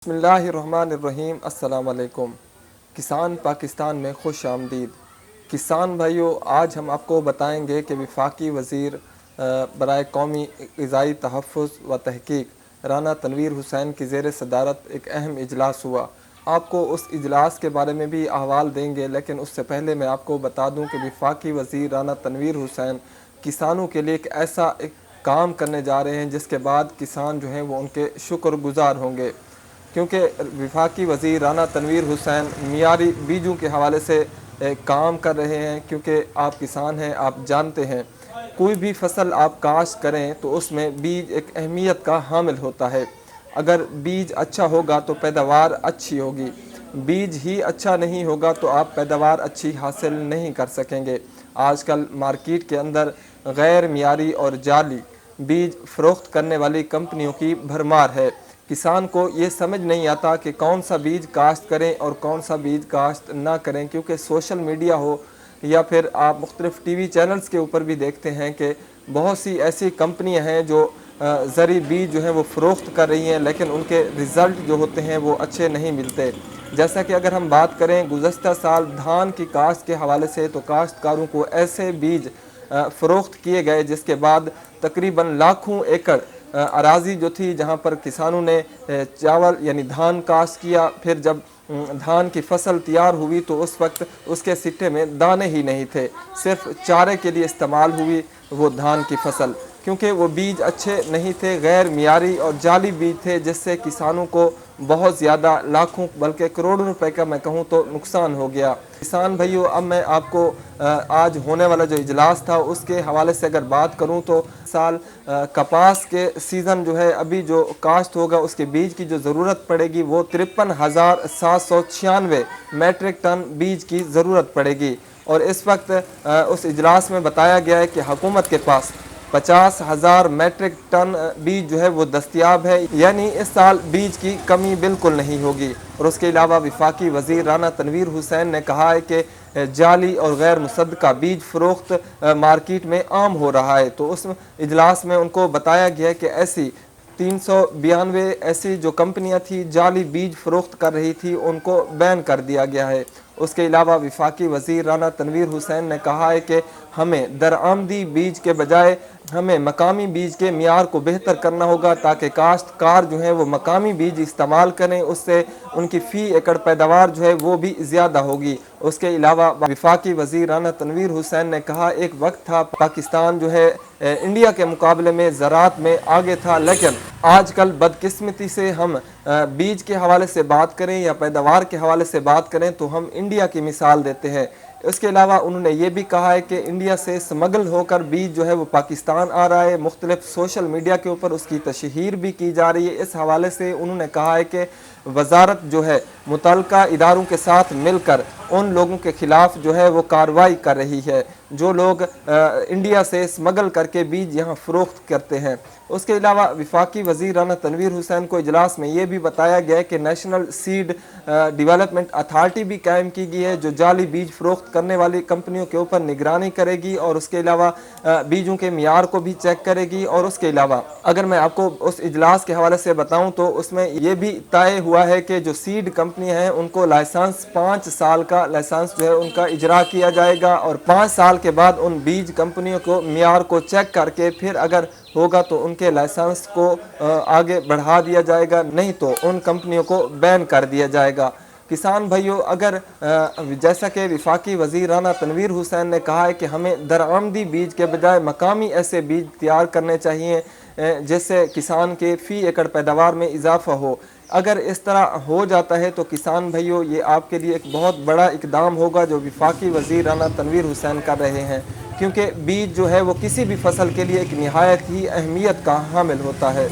बिस्मिल्लाहिर्रहमानिर्रहीम। अस्सलाम वालेकुम। किसान पाकिस्तान में खुश आमदीद। किसान भाइयों, आज हम आपको बताएंगे कि वफाकी वज़ीर बराए कौमी ग़िज़ाई तहफ़्फ़ुज़ व तहक़ीक़ राना तनवीर हुसैन की ज़ेर सदारत एक अहम इजलास हुआ। आपको उस इजलास के बारे में भी अहवाल देंगे, लेकिन उससे पहले मैं आपको बता दूं कि वफाकी वज़ीर राना तनवीर हुसैन किसानों के लिए एक काम करने जा रहे हैं, जिसके बाद किसान जो हैं वो उनके शुक्रगुज़ार होंगे, क्योंकि वफाकी वज़ीर राना तनवीर हुसैन मियारी बीजों के हवाले से काम कर रहे हैं। क्योंकि आप किसान हैं, आप जानते हैं कोई भी फसल आप काश्त करें तो उसमें बीज एक अहमियत का हामिल होता है। अगर बीज अच्छा होगा तो पैदावार अच्छी होगी, बीज ही अच्छा नहीं होगा तो आप पैदावार अच्छी हासिल नहीं कर सकेंगे। आजकल मार्केट के अंदर गैर मियारी और जाली बीज फ़रोख्त करने वाली कंपनियों की भरमार है। किसान को ये समझ नहीं आता कि कौन सा बीज काश्त करें और कौन सा बीज काश्त ना करें, क्योंकि सोशल मीडिया हो या फिर आप मुख्तलिफ़ टीवी चैनल्स के ऊपर भी देखते हैं कि बहुत सी ऐसी कंपनियां हैं जो ज़री बीज जो है वो फ़रोख्त कर रही हैं, लेकिन उनके रिज़ल्ट जो होते हैं वो अच्छे नहीं मिलते। जैसा कि अगर हम बात करें गुज़श्ता साल धान की काश्त के हवाले से, तो काश्तकारों को ऐसे बीज फ़रोख्त किए गए जिसके बाद तकरीबन लाखों एकड़ अराज़ी जो थी, जहाँ पर किसानों ने चावल यानी धान काश्त किया, फिर जब धान की फसल तैयार हुई तो उस वक्त उसके सिट्टे में दाने ही नहीं थे, सिर्फ चारे के लिए इस्तेमाल हुई वो धान की फसल, क्योंकि वो बीज अच्छे नहीं थे, गैर मियारी और जाली बीज थे, जिससे किसानों को बहुत ज़्यादा लाखों बल्कि करोड़ों रुपए का मैं कहूँ तो नुकसान हो गया। किसान भाइयों, अब मैं आपको आज होने वाला जो इजलास था उसके हवाले से अगर बात करूं तो साल कपास के सीज़न जो है अभी जो काश्त होगा उसके बीज की जो ज़रूरत पड़ेगी वो 53,796 मैट्रिक टन बीज की ज़रूरत पड़ेगी। और इस वक्त उस इजलास में बताया गया है कि हुकूमत के पास 50,000 मैट्रिक टन बीज जो है वो दस्तयाब है, यानी इस साल बीज की कमी बिल्कुल नहीं होगी। और उसके अलावा वफाकी वज़ीर राना तनवीर हुसैन ने कहा है कि जाली और गैर मुसद्दक़ा बीज फ़रोख्त मार्केट में आम हो रहा है। तो उस इजलास में उनको बताया गया कि ऐसी 392 ऐसी जो कंपनियां थी जाली बीज फ़रोख्त कर रही थी, उनको बैन कर दिया गया है। उसके अलावा वफाकी वज़ीर राना तनवीर हुसैन ने कहा है कि हमें दरआमदी बीज के बजाय हमें मकामी बीज के मियार को बेहतर करना होगा, ताकि काश्तकार जो है वो मकामी बीज इस्तेमाल करें, उससे उनकी फ़ी एकड़ पैदावार जो है वो भी ज़्यादा होगी। उसके अलावा वफाकी वज़ीर राना तनवीर हुसैन ने कहा, एक वक्त था पाकिस्तान जो है इंडिया के मुकाबले में ज़राअत में आगे था, लेकिन आजकल बदकिस्मती से हम बीज के हवाले से बात करें या पैदावार के हवाले से बात करें तो हम इंडिया की मिसाल देते हैं। इसके अलावा उन्होंने ये भी कहा है कि इंडिया से स्मगल होकर बीज जो है वो पाकिस्तान आ रहा है, मुख्तलिफ सोशल मीडिया के ऊपर उसकी तशहीर भी की जा रही है। इस हवाले से उन्होंने कहा है कि वजारत जो है मुतल्लिका इदारों के साथ मिलकर उन लोगों के ख़िलाफ़ जो है वो कार्रवाई कर रही है जो लोग इंडिया से स्मगल करके बीज यहाँ फ़रोख्त करते हैं। उसके अलावा वफाकी वज़ीर राना तनवीर हुसैन को इजलास में ये भी बताया गया है कि नेशनल सीड डेवलपमेंट अथॉरिटी भी कायम की गई है, जो जाली बीज फ़रोख्त करने वाली कंपनियों के ऊपर निगरानी करेगी और उसके अलावा बीजों के मियार को भी चेक करेगी। और उसके अलावा अगर मैं आपको उस इजलास के हवाले से बताऊँ तो उसमें ये भी तय हुआ है कि जो सीड कंपनियाँ हैं उनको लाइसेंस 5 साल का लाइसेंस जो है उनका इजरा किया जाएगा, और 5 साल के बाद उन बीज कंपनियों को मियार को चेक करके फिर अगर होगा तो उनके लाइसेंस को आगे बढ़ा दिया जाएगा, नहीं तो उन कंपनियों को बैन कर दिया जाएगा। किसान भाइयों, अगर जैसा कि वफाकी वज़ीर राना तनवीर हुसैन ने कहा है कि हमें दरआमदी बीज के बजाय मकामी ऐसे बीज तैयार करने चाहिए जिससे किसान के फ़ी एकड़ पैदावार में इजाफ़ा हो। अगर इस तरह हो जाता है तो किसान भाइयों ये आपके लिए एक बहुत बड़ा इक़दाम होगा जो वफाकी वज़ीर राना तनवीर हुसैन कर रहे हैं, क्योंकि बीज जो है वो किसी भी फसल के लिए एक निहायत ही अहमियत का हामिल होता है।